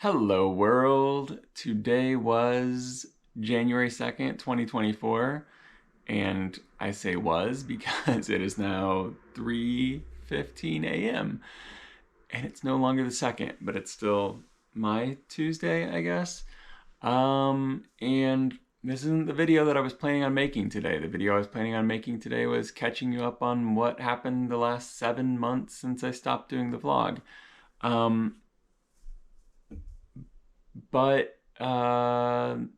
Hello world. Today was January 2nd, 2024, and I say was because it is now 3:15 a.m. and it's no longer the 2nd, but it's still my Tuesday, I guess. And this isn't the video that I was planning on making today. The video I was planning on making today was catching you up on what happened the last 7 months since I stopped doing the vlog. Um, but the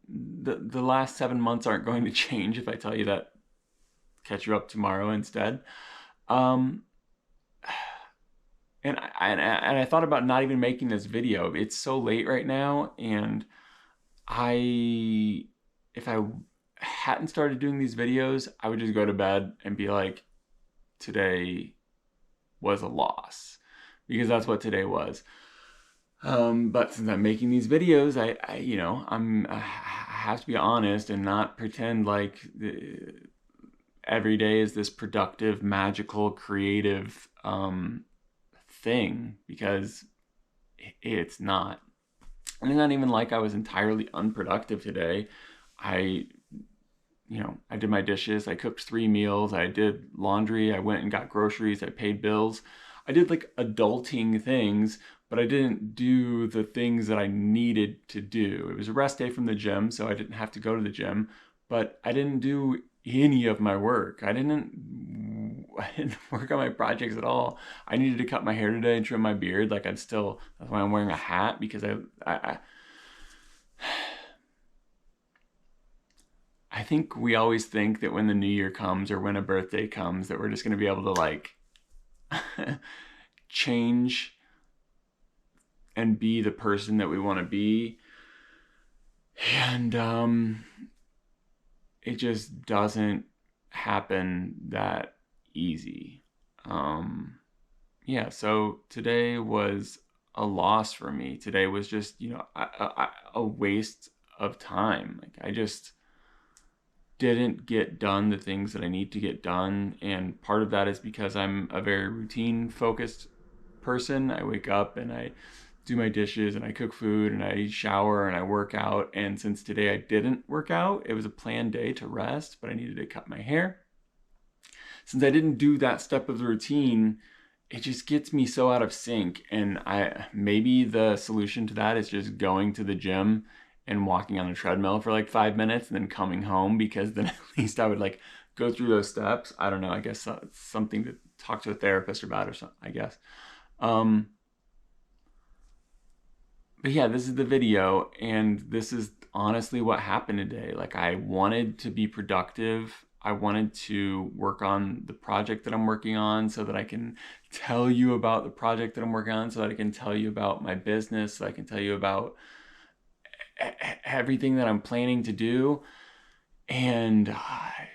last 7 months aren't going to change if I tell you that. Catch you up tomorrow instead. Um, and I thought about not even making this video. It's so late right now, and I if I hadn't started doing these videos, I would just go to bed and be like, today was a loss, because that's what today was. But since I'm making these videos, I have to be honest and not pretend like every day is this productive, magical, creative thing, because it's not. And it's not even like I was entirely unproductive today. I I did my dishes, I cooked 3 meals, I did laundry, I went and got groceries, I paid bills. I did like adulting things, but I didn't do the things that I needed to do. It was a rest day from the gym, so I didn't have to go to the gym, but I didn't do any of my work. I didn't work on my projects at all. I needed to cut my hair today and trim my beard. That's why I'm wearing a hat, because I think we always think that when the new year comes or when a birthday comes that we're just going to be able to change and be the person that we want to be. And it just doesn't happen that easy. Yeah, so today was a loss for me. Today was just, a waste of time. I just didn't get done the things that I need to get done. And part of that is because I'm a very routine focused person. I wake up and I do my dishes and I cook food and I shower and I work out. And since today I didn't work out, it was a planned day to rest, but I needed to cut my hair. Since I didn't do that step of the routine, it just gets me so out of sync. And maybe the solution to that is just going to the gym and walking on the treadmill for like 5 minutes and then coming home, because then at least I would go through those steps. I don't know. I guess it's something to talk to a therapist about or something, I guess. But yeah, this is the video, and this is honestly what happened today. I wanted to be productive. I wanted to work on the project that I'm working on so that I can tell you about the project that I'm working on, so that I can tell you about my business, so I can tell you about everything that I'm planning to do. And I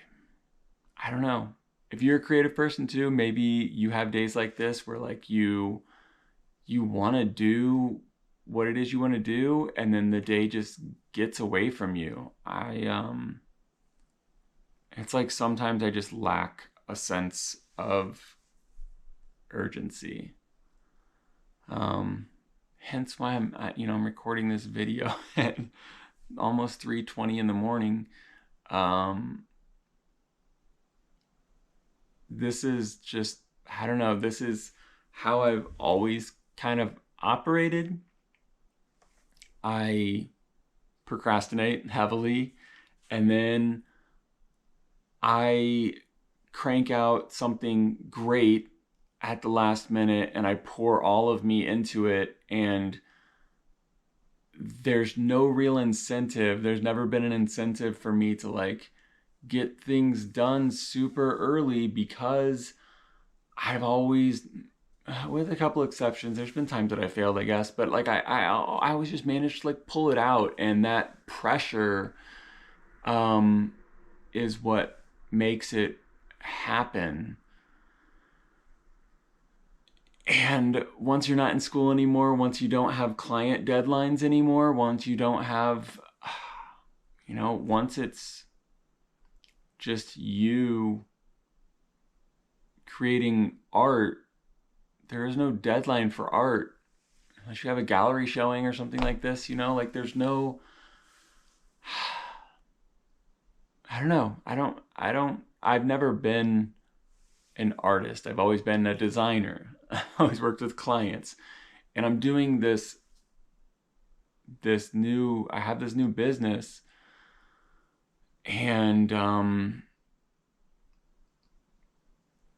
don't know. If you're a creative person too, maybe you have days like this where you want to do what it is you want to do, and then the day just gets away from you. It's like sometimes I just lack a sense of urgency. Hence why I'm recording this video at almost 3:20 in the morning. This is just, I don't know, this is how I've always kind of operated. I procrastinate heavily, and then I crank out something great at the last minute and I pour all of me into it, and there's no real incentive. There's never been an incentive for me to get things done super early, because I've always, with a couple exceptions, there's been times that I failed, I guess, but I always just managed to pull it out, and that pressure is what makes it happen. And once you're not in school anymore, once you don't have client deadlines anymore, once you don't have, once it's just you creating art, there is no deadline for art. unless you have a gallery showing or something like this, you know, like there's no, I don't know. I've never been an artist. I've always been a designer. I've always worked with clients. And I'm doing I have this new business, and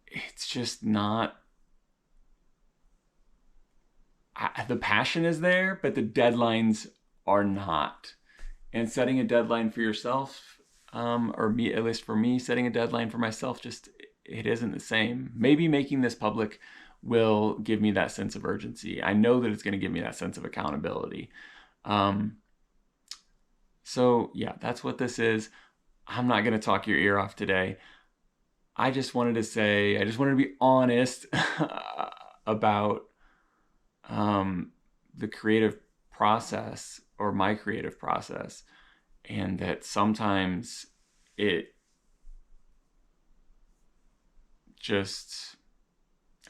it's just not, the passion is there, but the deadlines are not. And setting a deadline for yourself, or me, at least for me, setting a deadline for myself, just, it isn't the same. Maybe making this public will give me that sense of urgency. I know that it's going to give me that sense of accountability. So yeah, that's what this is. I'm not going to talk your ear off today. I just wanted to be honest about the creative process, or my creative process, and that sometimes it just,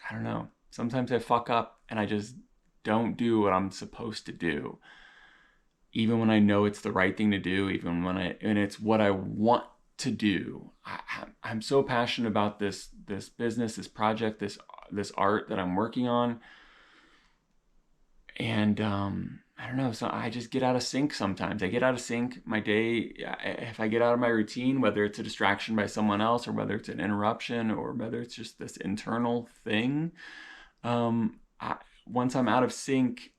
I don't know, sometimes I fuck up and I just don't do what I'm supposed to do, even when I know it's the right thing to do, even when and it's what I want to do. I'm so passionate about this business, this project, this art that I'm working on. And I don't know, so I just get out of sync sometimes. I get out of sync. My day, if I get out of my routine, whether it's a distraction by someone else, or whether it's an interruption, or whether it's just this internal thing, once I'm out of sync,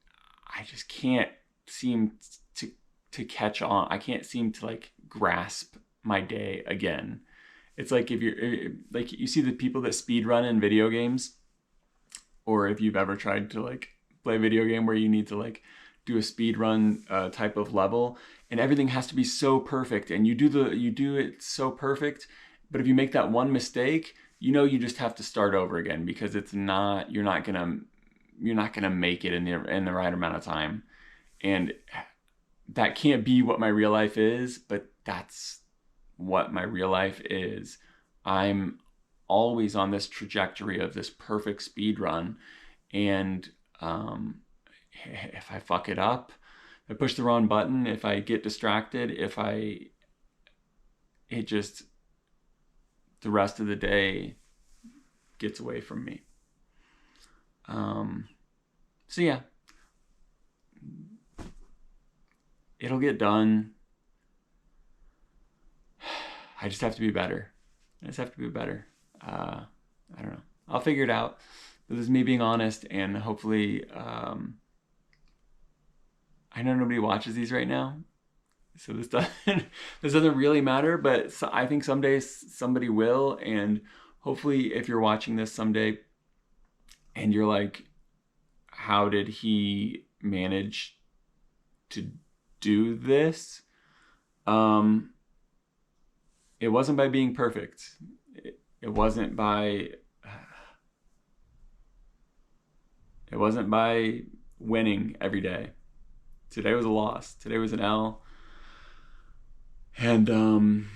I just can't seem to catch on. I can't seem to like grasp my day again. It's like, if you're like, you see the people that speed run in video games, or if you've ever tried to like play a video game where you need to like do a speed run type of level, and everything has to be so perfect, and you do it so perfect, but if you make that one mistake, you know, you just have to start over again, because you're not gonna make it in the right amount of time. And that can't be what my real life is, but that's what my real life is. I'm always on this trajectory of this perfect speed run, and if I fuck it up, if I push the wrong button, if I get distracted, the rest of the day gets away from me. So yeah, it'll get done. I just have to be better. I don't know. I'll figure it out. This is me being honest, and hopefully, I know nobody watches these right now, so this doesn't really matter. But I think someday somebody will, and hopefully, if you're watching this someday, and you're like, how did he manage to do this? It wasn't by being perfect. It wasn't by winning every day. Today was a loss. Today was an L. And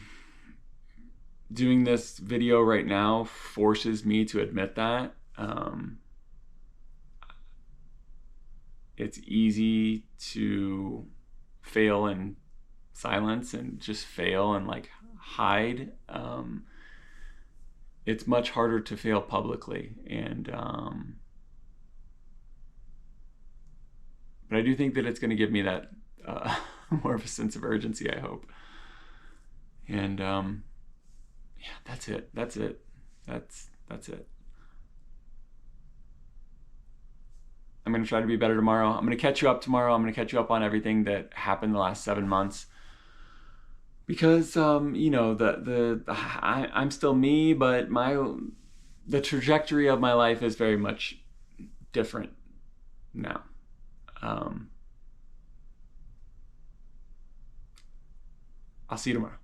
doing this video right now forces me to admit that. It's easy to fail in silence and just fail and like hide. It's much harder to fail publicly, and but I do think that it's going to give me that more of a sense of urgency, I hope. And yeah, that's it. That's it. I'm going to try to be better tomorrow. I'm going to catch you up tomorrow. I'm going to catch you up on everything that happened the last 7 months. Because you know, I'm still me, but the trajectory of my life is very much different now. I'll see you tomorrow.